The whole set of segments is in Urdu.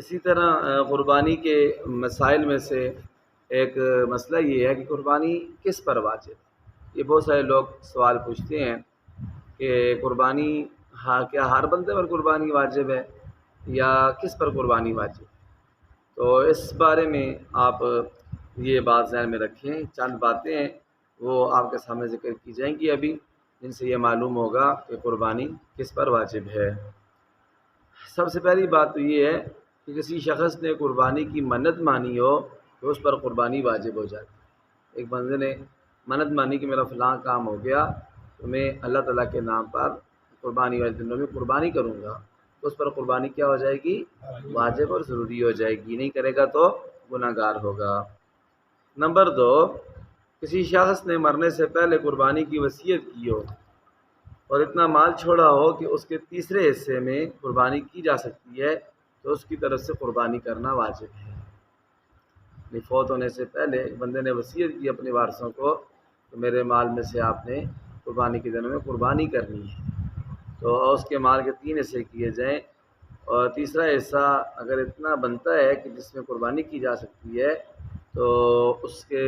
اسی طرح قربانی کے مسائل میں سے ایک مسئلہ یہ ہے کہ قربانی کس پر واجب ہے۔ یہ بہت سارے لوگ سوال پوچھتے ہیں کہ قربانی کیا ہر بندے پر قربانی واجب ہے یا کس پر قربانی واجب ہے؟ تو اس بارے میں آپ یہ بات ذہن میں رکھیں، چند باتیں ہیں وہ آپ کے سامنے ذکر کی جائیں گی ابھی، جن سے یہ معلوم ہوگا کہ قربانی کس پر واجب ہے۔ سب سے پہلی بات تو یہ ہے کہ کسی شخص نے قربانی کی منت مانی ہو تو اس پر قربانی واجب ہو جاتی ہے۔ ایک بندے نے منت مانی کہ میرا فلاں کام ہو گیا تو میں اللہ تعالیٰ کے نام پر قربانی والے دنوں میں قربانی کروں گا، تو اس پر قربانی کیا ہو جائے گی؟ واجب اور ضروری ہو جائے گی، نہیں کرے گا تو گناہ گار ہوگا۔ نمبر 2، کسی شخص نے مرنے سے پہلے قربانی کی وصیت کی ہو اور اتنا مال چھوڑا ہو کہ اس کے تیسرے حصے میں قربانی کی جا سکتی ہے تو اس کی طرف سے قربانی کرنا واجب ہے۔ فوت ہونے سے پہلے ایک بندے نے وصیت کی اپنے وارثوں کو کہ میرے مال میں سے آپ نے قربانی کے دنوں میں قربانی کرنی ہے، تو اس کے مال کے 3 حصے کیے جائیں اور تیسرا حصہ اگر اتنا بنتا ہے کہ جس میں قربانی کی جا سکتی ہے تو اس کے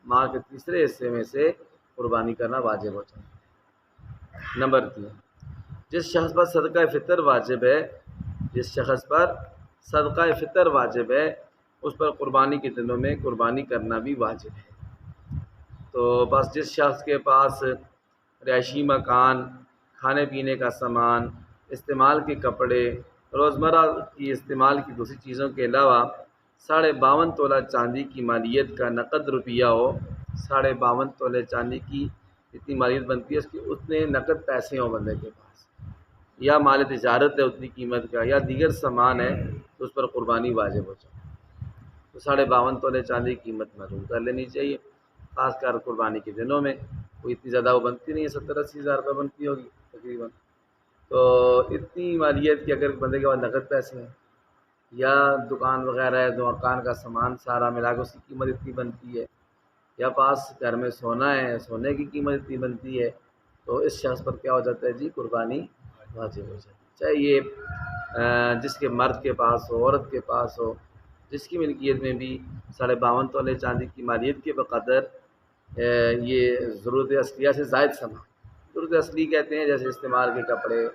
مال کے تیسرے حصے میں سے قربانی کرنا واجب ہو جائے۔ نمبر 3، جس شخص پر صدقہ فطر واجب ہے، جس شخص پر صدقہ فطر واجب ہے اس پر قربانی کے دنوں میں قربانی کرنا بھی واجب ہے۔ تو بس جس شخص کے پاس رہائشی مکان، کھانے پینے کا سامان، استعمال کے کپڑے، روزمرہ کی استعمال کی دوسری چیزوں کے علاوہ 52.5 تولہ چاندی کی مالیت کا نقد روپیہ ہو، 52.5 تولے چاندی کی جتنی مالیت بنتی ہے اس کی اتنے نقد پیسے ہوں بندے کے پاس، یا مال تجارت ہے اتنی قیمت کا، یا دیگر سامان ہے تو اس پر قربانی واجب ہو جائے۔ تو 52.5 تولے چاندی کی قیمت معلوم کر لینی چاہیے، خاص کر قربانی کے دنوں میں کوئی اتنی زیادہ وہ بنتی نہیں ہے، 70-80 ہزار روپے بنتی ہوگی تقریباً، تو اتنی مالیت کی اگر بندے کے پاس نقد پیسے ہیں یا دکان وغیرہ ہے، دکان کا سامان سارا ملا کے اس کی قیمت اتنی بنتی ہے، یا پاس گھر میں سونا ہے، سونے کی قیمت اتنی بنتی ہے، تو اس شخص پر کیا ہو جاتا ہے جی؟ قربانی واجب ہو جاتی ہے، چاہے یہ جس کے مرد کے پاس ہو، عورت کے پاس ہو، جس کی ملکیت میں بھی 52.5 تولے چاندی کی مالیت کے بقدر یہ ضرورت اصلیہ سے زائد سامان، ضرورت اصلی کہتے ہیں جیسے استعمال کے کپڑے،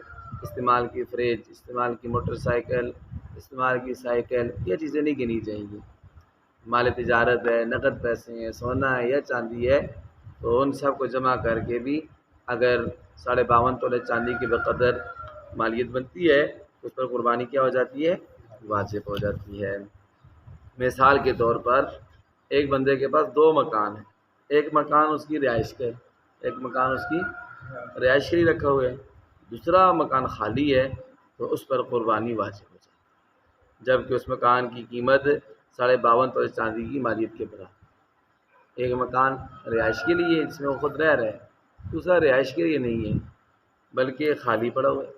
استعمال کی فریج، استعمال کی موٹر سائیکل، استعمال کی سائیکل، یہ چیزیں نہیں گنی جائیں گی۔ مال تجارت ہے، نقد پیسے ہیں، سونا ہے یا چاندی ہے، تو ان سب کو جمع کر کے بھی اگر 52.5 تولے چاندی کے بقدر مالیت بنتی ہے تو اس پر قربانی کیا ہو جاتی ہے؟ واجب ہو جاتی ہے۔ مثال کے طور پر ایک بندے کے پاس 2 مکان ہیں، ایک مکان اس کی رہائش کا ہے، ایک مکان اس کی رہائش کے لیے رکھا ہوا ہے، دوسرا مکان خالی ہے تو اس پر قربانی واجب ہو جاتی ہے، جبکہ اس مکان کی قیمت 52.5 تولے چاندی کی مالیت کے برابر۔ ایک مکان رہائش کے لیے جس میں وہ خود رہ رہا ہے، دوسرا رہائش کے لیے نہیں ہے بلکہ خالی پڑا ہوا ہے،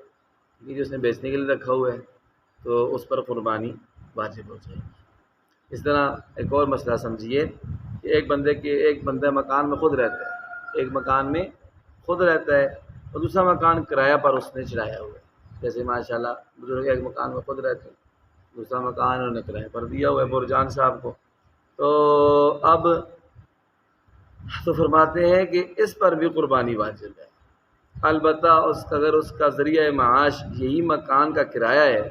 یہ جو اس نے بیچنے کے لیے رکھا ہوا ہے، تو اس پر قربانی واجب ہو جائے گی۔ اس طرح ایک اور مسئلہ سمجھیے کہ ایک بندہ مکان میں خود رہتا ہے، ایک مکان میں خود رہتا ہے اور دوسرا مکان کرایہ پر اس نے چڑھایا ہوا ہے، جیسے ماشاءاللہ بزرگ ایک مکان میں خود رہتے ہیں، دوسرا مکان انہوں نے کرایہ پر دیا ہوا ہے برجان صاحب کو، تو اب تو فرماتے ہیں کہ اس پر بھی قربانی واجب ہے، البتہ اگر اس کا ذریعہ معاش یہی مکان کا کرایہ ہے،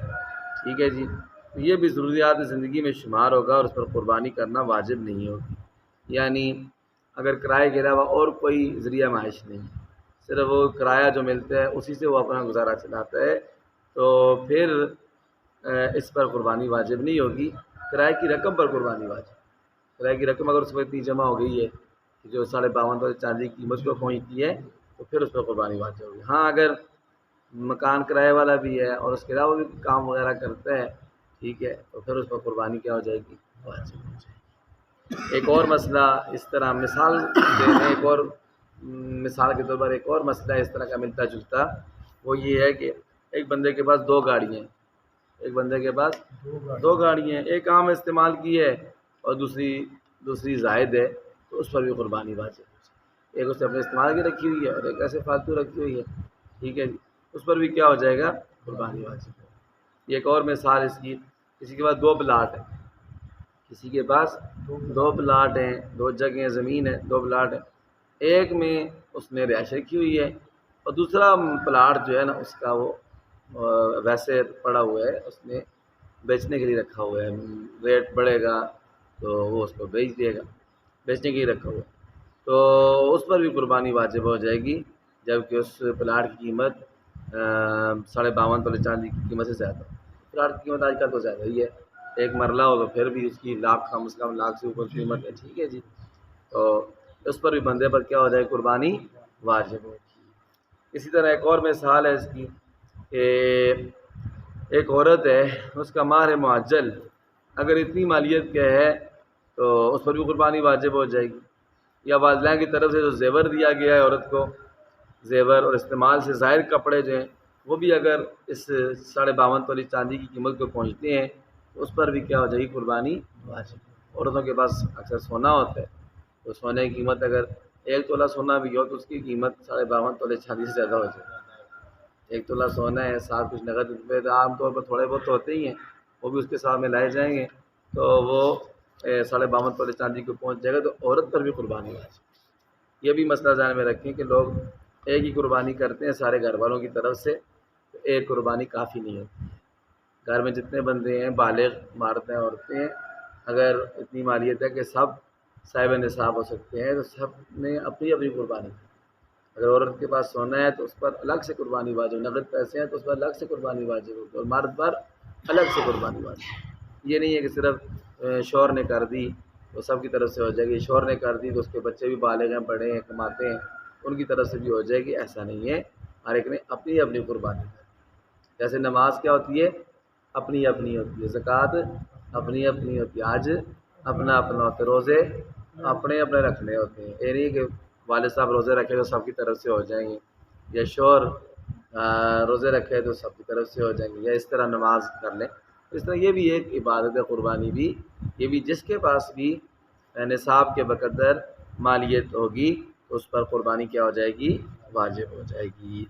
ٹھیک ہے جی، تو یہ بھی ضروریات زندگی میں شمار ہوگا اور اس پر قربانی کرنا واجب نہیں ہوگی۔ یعنی اگر کرائے کے علاوہ اور کوئی ذریعہ معاش نہیں ہے، صرف وہ کرایہ جو ملتا ہے اسی سے وہ اپنا گزارا چلاتا ہے، تو پھر اس پر قربانی واجب نہیں ہوگی، کرائے کی رقم پر قربانی واجب۔ کرائے کی رقم اگر اس پر اتنی جمع ہو گئی ہے کہ جو 52.5 تولے چاندی کی قیمت کو پہنچتی ہے تو پھر اس پر قربانی واجب ہوگی۔ ہاں اگر مکان کرائے والا بھی ہے اور اس کے علاوہ بھی کام وغیرہ کرتا ہے، ٹھیک ہے، تو پھر اس پر قربانی کیا ہو جائے گی؟ واجب ہو جائے گی۔ ایک اور مسئلہ اس طرح مثال دینے، ایک اور مثال کے طور پر ایک اور مسئلہ اس طرح کا ملتا جلتا، وہ یہ ہے کہ ایک بندے کے پاس 2 گاڑیاں ہیں، ایک بندے کے پاس 2 گاڑیاں ہیں، ایک عام استعمال کی ہے اور دوسری زائد ہے، تو اس پر بھی قربانی واجب ہے۔ ایک اس نے اپنے استعمال کی رکھی ہوئی ہے اور ایک ایسے فالتو رکھی ہوئی ہے، ٹھیک ہے جی، اس پر بھی کیا ہو جائے گا؟ قربانی واجب ہے۔ یہ ایک اور مثال اس کی کسی کے پاس 2 پلاٹ ہیں، کسی کے پاس 2 پلاٹ ہیں، 2 جگہیں زمین ہے، 2 پلاٹ ہیں، ایک میں اس نے رہائش رکھی ہوئی ہے اور دوسرا پلاٹ جو ہے نا اس کا وہ ویسے پڑا ہوا ہے، اس نے بیچنے کے لیے رکھا ہوا ہے، ریٹ بڑھے گا تو وہ اس کو بیچ دے گا، بیچنے کے لیے رکھا ہوا ہے، تو اس پر بھی قربانی واجب ہو جائے گی، جبکہ اس پلاٹ کی قیمت 52.5 تولے چاندی کی قیمت سے زیادہ ہو۔ پلاٹ کی قیمت آج کل تو زیادہ ہی ہے، ایک مرلہ ہو تو پھر بھی اس کی لاکھ کم از کم لاکھ سے اوپر قیمت ہے، ٹھیک ہے جی، تو اس پر بھی بندے پر کیا ہو جائے قربانی واجب ہوگی۔ اسی طرح ایک اور مثال ہے اس کی کہ ایک عورت ہے، اس کا مہر معجل اگر اتنی مالیت کا ہے تو اس پر بھی قربانی واجب ہو جائے گی، یا والدین کی طرف سے جو زیور دیا گیا ہے عورت کو، زیور اور استعمال سے ظاہر کپڑے جو ہیں وہ بھی اگر اس 52.5 تولی چاندی کی قیمت کو پہنچتے ہیں تو اس پر بھی کیا ہو جائے گی قربانی واجب۔ عورتوں کے پاس اکثر سونا ہوتا ہے، تو سونے کی قیمت اگر 1 تولہ سونا بھی ہو تو اس کی قیمت 52.5 تولے چاندی سے زیادہ ہو جائے گی۔ 1 تولہ سونا ہے، ساتھ کچھ نقد روپے تو عام طور پر تھوڑے بہت تو ہوتے ہی ہیں، وہ بھی اس کے ساتھ میں لائے جائیں گے تو وہ 52.5 تولے چاندی کو پہنچ جائے گا، تو عورت پر بھی قربانی واجب۔ یہ بھی مسئلہ ذہن میں رکھیں کہ لوگ ایک ہی قربانی کرتے ہیں سارے گھر والوں کی طرف سے، تو ایک قربانی کافی نہیں ہوتی ہے۔ گھر میں جتنے بندے ہیں بالغ مرد ہیں عورتیں ہیں، اگر اتنی مالیت ہے کہ سب صاحب نصاب ہو سکتے ہیں تو سب نے اپنی اپنی قربانی کی۔ اگر عورت کے پاس سونا ہے تو اس پر الگ سے قربانی واجب، نقد پیسے ہیں تو اس پر الگ سے قربانی واجب ہوگی، اور مرد پر الگ سے قربانی واجب۔ یہ نہیں ہے کہ صرف شوہر نے کر دی تو سب کی طرف سے ہو جائے گی، شوہر نے کر دی تو اس کے بچے بھی بالغ ہیں، بڑے ہیں، کماتے ہیں، ان کی طرف سے بھی ہو جائے گی، ایسا نہیں ہے، ہر ایک نے اپنی اپنی قربانی کی۔ جیسے نماز کیا ہوتی ہے؟ اپنی اپنی ہوتی ہے، زکوٰۃ اپنی اپنی ہوتی ہے، حج اپنا اپنا ہوتا ہے، روزے اپنے اپنے رکھنے ہوتے ہیں، یہ نہیں کہ والد صاحب روزے رکھے تو سب کی طرف سے ہو جائیں گے، یا شوہر روزے رکھے تو سب کی طرف سے ہو جائیں گے، یا اس طرح نماز کر لیں، اس طرح یہ بھی ایک عبادت ہے قربانی بھی، یہ بھی جس کے پاس بھی نصاب کے بقدر مالیت ہوگی تو اس پر قربانی کیا ہو جائے گی؟ واجب ہو جائے گی۔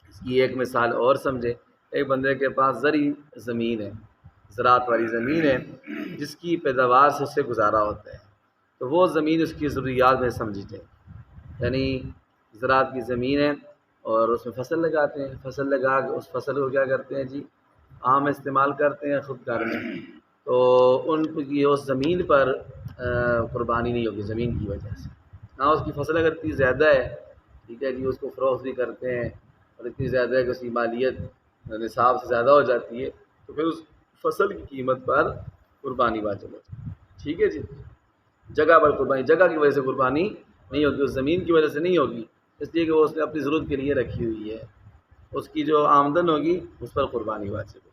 اس کی ایک مثال اور سمجھے، ایک بندے کے پاس زرعی زمین ہے، زراعت والی زمین ہے جس کی پیداوار سے اس سے گزارا ہوتا ہے، تو وہ زمین اس کی ضروریات میں سمجھی جائے، یعنی زراعت کی زمین ہے اور اس میں فصل لگاتے ہیں، فصل لگا کے اس فصل کو کیا کرتے ہیں جی؟ عام استعمال کرتے ہیں خود گھر میں، تو ان کی اس زمین پر قربانی نہیں ہوگی زمین کی وجہ سے، ہاں اس کی فصل اگر اتنی زیادہ ہے، ٹھیک ہے جی، اس کو فروخت بھی کرتے ہیں اور اتنی زیادہ ہے کہ اس کی مالیت نصاب سے زیادہ ہو جاتی ہے تو پھر اس فصل کی قیمت پر قربانی واجب ہوتی ہے، ٹھیک ہے جی۔ جگہ پر قربانی، جگہ کی وجہ سے قربانی نہیں ہوگی، اس زمین کی وجہ سے نہیں ہوگی، اس لیے کہ وہ اس نے اپنی ضرورت کے لیے رکھی ہوئی ہے، اس کی جو آمدن ہوگی اس پر قربانی واجب ہوگی۔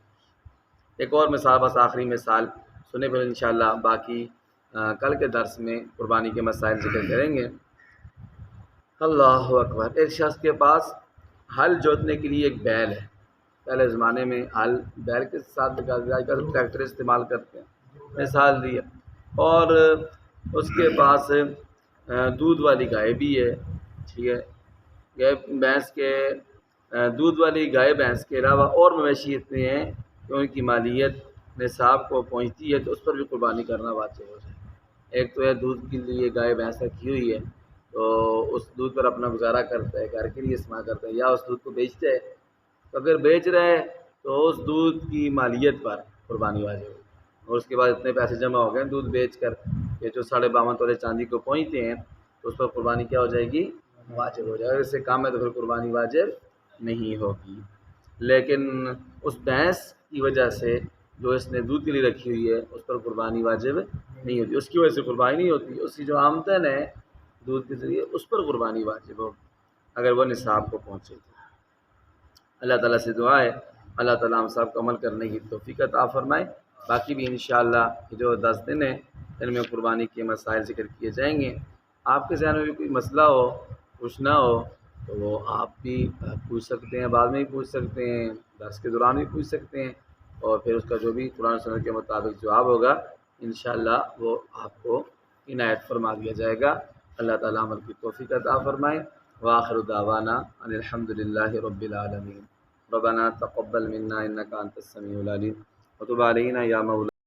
ایک اور مثال، بس آخری مثال سنے پھر انشاءاللہ باقی کل کے درس میں قربانی کے مسائل ذکر کریں گے۔ اللہ اکبر، ایک شخص کے پاس ہل جوتنے کے لیے ایک بیل ہے، پہلے زمانے میں ہل بیل کے ساتھ ٹریکٹر استعمال کرتے ہیں، مثال دی ہے، اور اس کے پاس دودھ والی گائے بھی ہے، ٹھیک ہے، گائے بھینس کے دودھ والی گائے بھینس کے علاوہ اور مویشی اتنے ہیں کہ ان کی مالیت نصاب کو پہنچتی ہے تو اس پر بھی قربانی کرنا واجب ہو جائے۔ ایک تو ہے دودھ کے لیے گائے بھینس رکھی ہوئی ہے تو اس دودھ پر اپنا گزارا کرتا ہے، گھر کے لیے استعمال کرتا ہے، یا اس دودھ کو بیچتا ہے، تو اگر بیچ رہا ہے تو اس دودھ کی مالیت پر قربانی واجب ہوگی، اور اس کے بعد اتنے پیسے جمع ہو گئے دودھ بیچ کر کہ جو 52.5 تولے چاندی کو پہنچتے ہیں تو اس پر قربانی کیا ہو جائے گی؟ واجب ہو جائے گا، اس سے کم ہے تو پھر قربانی واجب نہیں ہوگی۔ لیکن اس بھینس کی وجہ سے جو اس نے دودھ کے لیے رکھی ہوئی ہے اس پر قربانی واجب نہیں ہوتی، اس کی وجہ سے قربانی نہیں ہوتی، اس کی جو آمدن ہے دودھ کے ذریعے اس پر قربانی واجب ہوگی اگر وہ نصاب کو پہنچے تو۔ اللہ تعالیٰ سے دعا ہے اللہ تعالیٰ ہم سب کو عمل کرنے کی توفیق عطا فرمائے۔ باقی بھی انشاءاللہ جو 10 دن ہیں ان میں قربانی کے مسائل ذکر کیے جائیں گے۔ آپ کے ذہن میں بھی کوئی مسئلہ ہو، پوچھنا ہو تو وہ آپ بھی پوچھ سکتے ہیں، بعد میں بھی پوچھ سکتے ہیں، درس کے دوران بھی پوچھ سکتے ہیں، اور پھر اس کا جو بھی قرآن و سنت کے مطابق جواب ہوگا انشاءاللہ وہ آپ کو عنایت فرما دیا جائے گا۔ اللہ تعالیٰ عمل کی توفیق عطا فرمائے۔ وآخر دعوانا ان الحمد للہ رب العالمین۔ ربنا تقبل منا انک انت السمیع العلیم وتب علینا یا مولانا